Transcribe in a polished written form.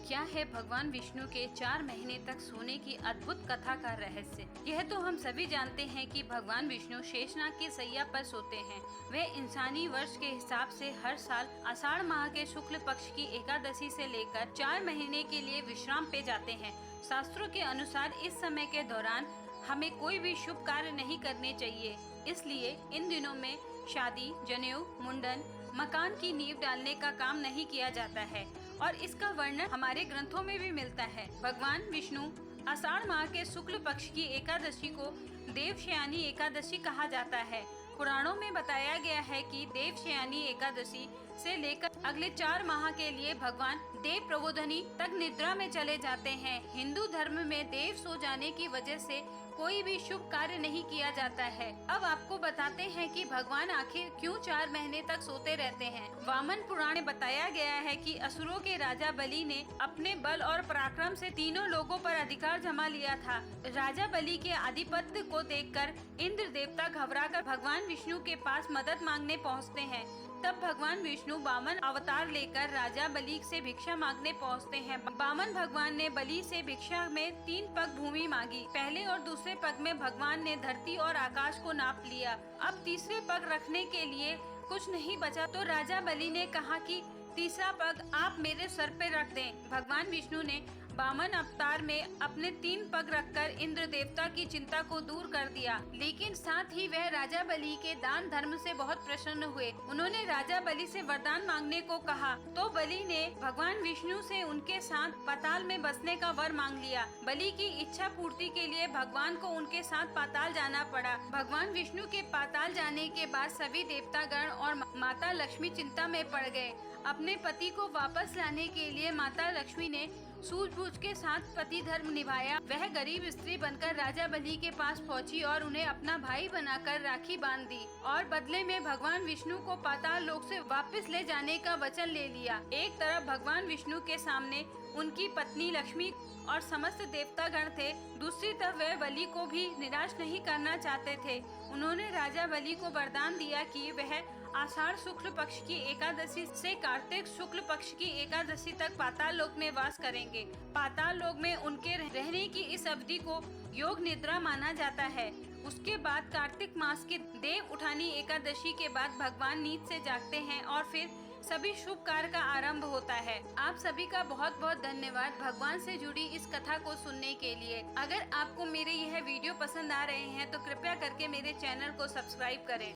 क्या है भगवान विष्णु के 4 महीने तक सोने की अद्भुत कथा का रहस्य? यह तो हम सभी जानते हैं कि भगवान विष्णु शेषनाग की सैया पर सोते हैं। वह इंसानी वर्ष के हिसाब से हर साल आषाढ़ माह के शुक्ल पक्ष की एकादशी से लेकर 4 महीने के लिए विश्राम पे जाते हैं। शास्त्रों के अनुसार इस समय के दौरान हमें कोई भी शुभ कार्य नहीं करने चाहिए, इसलिए इन दिनों में शादी, जनेऊ, मुंडन, मकान की नींव डालने का काम नहीं किया जाता है और इसका वर्णन हमारे ग्रंथों में भी मिलता है। भगवान विष्णु आषाढ़ माह के शुक्ल पक्ष की एकादशी को देवशयनी एकादशी कहा जाता है। पुराणों में बताया गया है कि देवशयनी एकादशी से लेकर अगले 4 माह के लिए भगवान देव प्रबोधनी तक निद्रा में चले जाते हैं। हिंदू धर्म में देव सो जाने की वजह से कोई भी शुभ कार्य नहीं किया जाता है। अब आपको बताते हैं कि भगवान आखिर क्यों 4 महीने तक सोते रहते हैं। वामन पुराण में बताया गया है कि असुरों के राजा बलि ने अपने बल और पराक्रम से तीनों लोगों पर अधिकार जमा लिया था। राजा बलि के आधिपत्य को देखकर इंद्र देवता घबराकर भगवान विष्णु के पास मदद मांगने पहुँचते हैं। तब भगवान विष्णु वामन अवतार लेकर राजा बलि से भिक्षा मांगने पहुंचते हैं। वामन भगवान ने बलि से भिक्षा में 3 पग भूमि मांगी। पहले और दूसरे पग में भगवान ने धरती और आकाश को नाप लिया। अब तीसरे पग रखने के लिए कुछ नहीं बचा तो राजा बलि ने कहा कि तीसरा पग आप मेरे सर पे रख दें। भगवान विष्णु ने वामन अवतार में अपने 3 पग रखकर इंद्र देवता की चिंता को दूर कर दिया, लेकिन साथ ही वह राजा बलि के दान धर्म से बहुत प्रसन्न हुए। उन्होंने राजा बलि से वरदान मांगने को कहा तो बलि ने भगवान विष्णु से उनके साथ पाताल में बसने का वर मांग लिया। बलि की इच्छा पूर्ति के लिए भगवान को उनके साथ पाताल जाना पड़ा। भगवान विष्णु के पाताल जाने के बाद सभी देवतागण और माता लक्ष्मी चिंता में पड़ गए। अपने पति को वापस लाने के लिए माता लक्ष्मी ने सूझबूझ के साथ पति धर्म निभाया। वह गरीब स्त्री बनकर राजा बलि के पास पहुंची और उन्हें अपना भाई बनाकर राखी बांध दी और बदले में भगवान विष्णु को पाताल लोक से वापस ले जाने का वचन ले लिया। एक तरफ भगवान विष्णु के सामने उनकी पत्नी लक्ष्मी और समस्त देवतागण थे, दूसरी तरफ वह बलि को भी निराश नहीं करना चाहते थे। उन्होंने राजा बलि को वरदान दिया कि वह आषाढ़ शुक्ल पक्ष की एकादशी से कार्तिक शुक्ल पक्ष की एकादशी तक पाताल लोक में वास करेंगे। पाताल लोक में उनके रहने की इस अवधि को योग निद्रा माना जाता है। उसके बाद कार्तिक मास की देव उठानी एकादशी के बाद भगवान नींद से जागते हैं और फिर सभी शुभ कार्य का आरंभ होता है। आप सभी का बहुत बहुत धन्यवाद भगवान से जुड़ी इस कथा को सुनने के लिए। अगर आपको मेरे यह वीडियो पसंद आ रहे हैं तो कृपया करके मेरे चैनल को सब्सक्राइब करें।